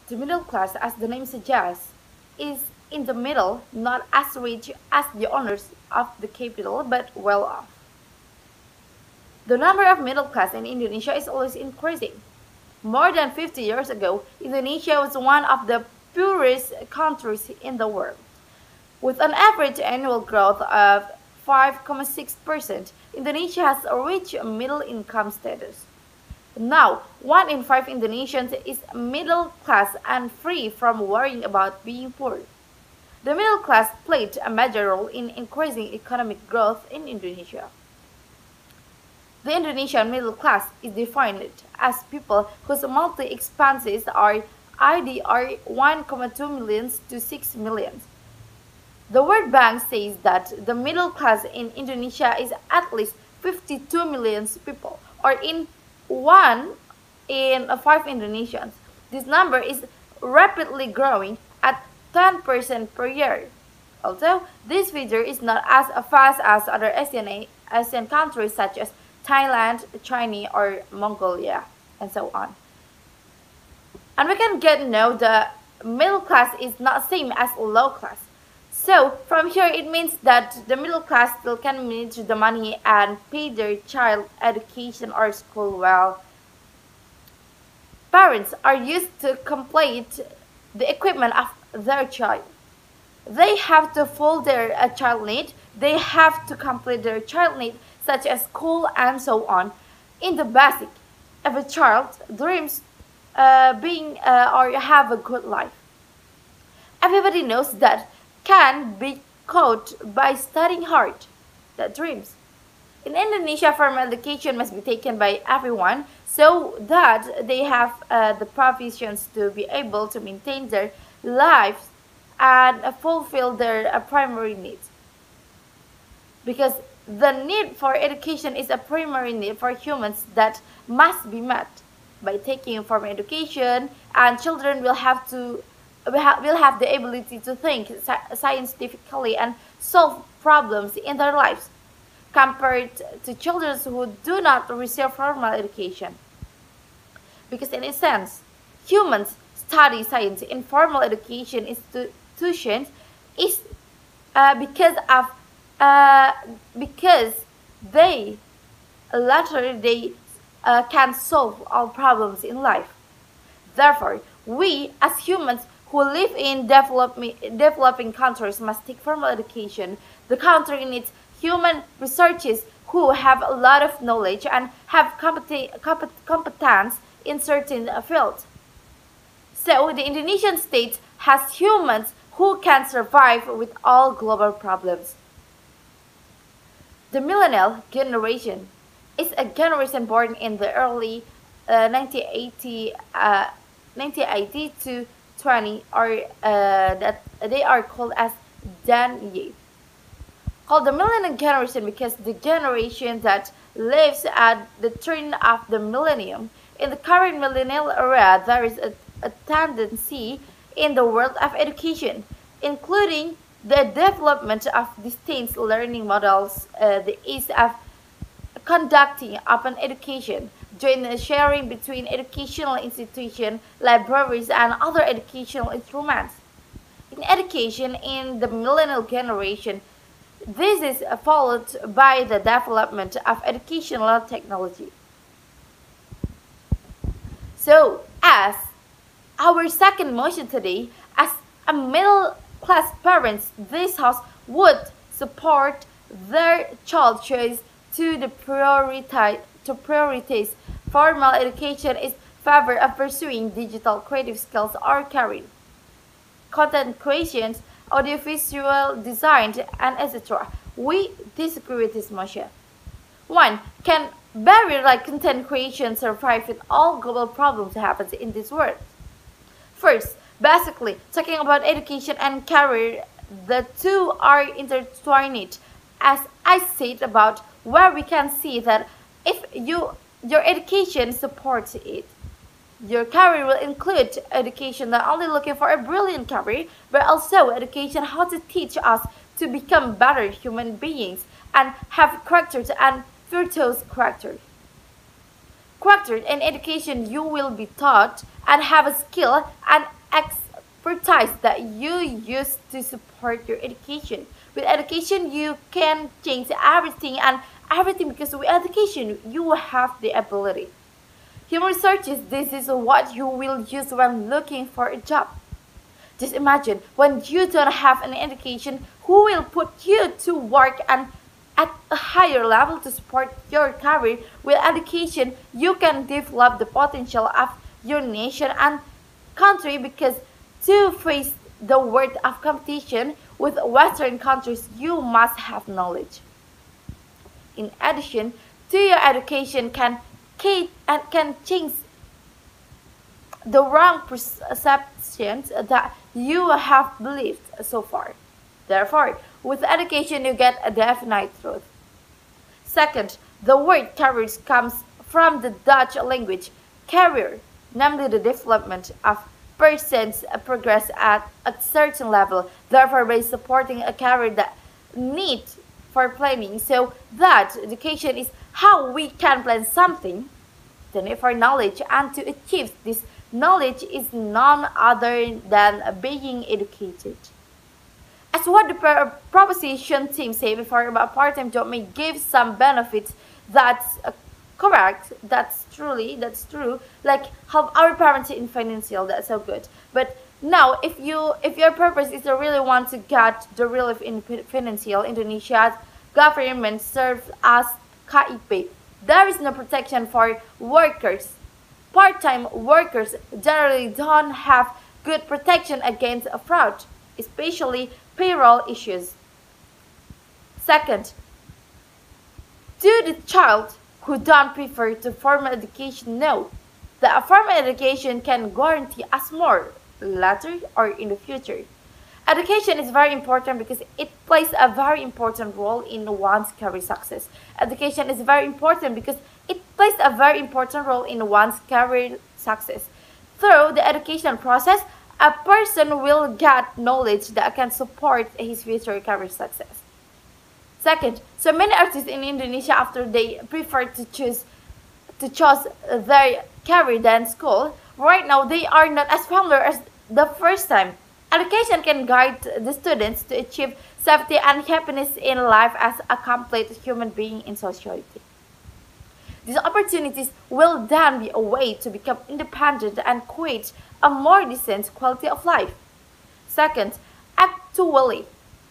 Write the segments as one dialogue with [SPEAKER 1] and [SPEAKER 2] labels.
[SPEAKER 1] The middle class, as the name suggests, is in the middle, not as rich as the owners of the capital, but well off. The number of middle class in Indonesia is always increasing. More than 50 years ago, Indonesia was one of the poorest countries in the world. With an average annual growth of 5.6%, Indonesia has reached middle income status. Now, 1 in 5 Indonesians is middle class and free from worrying about being poor. The middle class played a major role in increasing economic growth in Indonesia. The Indonesian middle class is defined as people whose monthly expenses are IDR 1.2 million to 6 million. The World Bank says that the middle class in Indonesia is at least 52 million people, or in 1 in 5 Indonesians. This number is rapidly growing at 10% per year. Although this figure is not as fast as other Asian countries such as Thailand, China, or Mongolia, and so on. And we can get to know the middle class is not same as low class. So from here it means that the middle class still can manage the money and pay their child education or school well. Parents are used to complete the equipment of their child. They have to fulfill their child need. They have to complete their child need such as school and so on. In the basic, if a child dreams being or have a good life, everybody knows that can be caught by studying hard. That dreams. In Indonesia, formal education must be taken by everyone so that they have the provisions to be able to maintain their lives and fulfill their primary needs. Because the need for education is a primary need for humans that must be met. By taking formal education, and children will have the ability to think scientifically and solve problems in their lives, compared to children who do not receive formal education. Because in a sense, humans study science in formal education institutions is because they can solve all problems in life. Therefore, we as humans who live in developing countries must take formal education. The country needs human researchers who have a lot of knowledge and have competence in certain fields. So the Indonesian state has humans who can survive with all global problems. The millennial generation is a generation born in the early 1980 to 20, or that they are called as Gen Y. Called the millennial generation because the generation that lives at the turn of the millennium. In the current millennial era, there is a tendency in the world of education, including the development of distinct learning models, the ease of conducting open education, joint sharing between educational institutions, libraries, and other educational instruments. In education in the millennial generation, this is followed by the development of educational technology. So, as our second motion today, as a middle class parents, this house would support their child choice to prioritize formal education in favor of pursuing digital creative skills or career, content creation, audiovisual design, and etc. We disagree with this motion. 1. Can barrier like content creation survive with all global problems that happens in this world? First, basically, talking about education and career, the two are intertwined. As I said about where we can see that if your education supports it, your career will include education not only looking for a brilliant career, but also education how to teach us to become better human beings and have characters and virtuous character. character and education, you will be taught and have a skill and expertise that you use to support your education. With education, you can change everything and everything, because with education, you will have the ability. Human resources, this is what you will use when looking for a job. Just imagine when you don't have an education, who will put you to work and at a higher level to support your career. With education, you can develop the potential of your nation and country, because to face the world of competition with Western countries, you must have knowledge. In addition to your education can change the wrong perceptions that you have believed so far. Therefore, with education, you get a definite truth. Second, the word careers comes from the Dutch language career, namely the development of persons progress at a certain level, therefore by supporting a career that need for planning. So that education is how we can plan something, the need for knowledge, and to achieve this knowledge is none other than being educated. As what the proposition team say before about part-time job may give some benefits, that's correct, that's true, like help our parents in financial, that's so good. But now if your purpose is to really want to get the relief in financial, Indonesia's government serves as KIP. There is no protection for workers. Part-time workers generally don't have good protection against fraud, especially payroll issues. Second, do the child who don't prefer to formal education know that a formal education can guarantee us more later or in the future? Education is very important because it plays a very important role in one's career success. Education is very important because it plays a very important role in one's career success. Through the education process, a person will get knowledge that can support his future career success. Second, so many artists in Indonesia, after they prefer to choose their career than school, right now they are not as familiar as the first time. Education can guide the students to achieve safety and happiness in life as a complete human being in society. These opportunities will then be a way to become independent and create a more decent quality of life. Second, actually,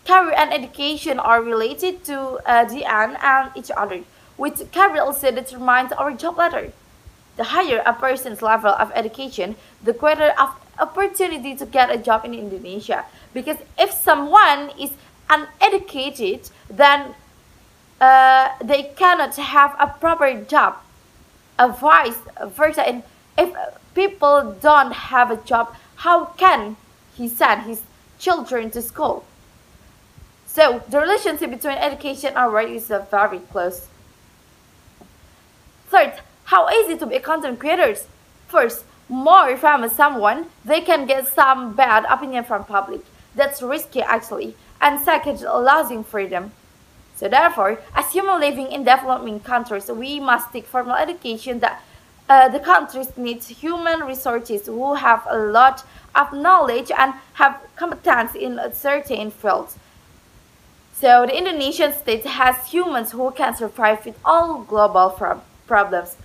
[SPEAKER 1] career and education are related to the end and each other, which career also determines our job later. The higher a person's level of education, the greater of opportunity to get a job in Indonesia. Because if someone is uneducated, then they cannot have a proper job. Vice versa, and if people don't have a job, how can he send his children to school? So the relationship between education and work is very close. Third, how easy to be content creators? First, more famous someone, they can get some bad opinion from public. That's risky actually. And second, losing freedom. So therefore, as human living in developing countries, we must take formal education that the countries need human resources who have a lot of knowledge and have competence in certain fields. So the Indonesian state has humans who can survive with all global problems.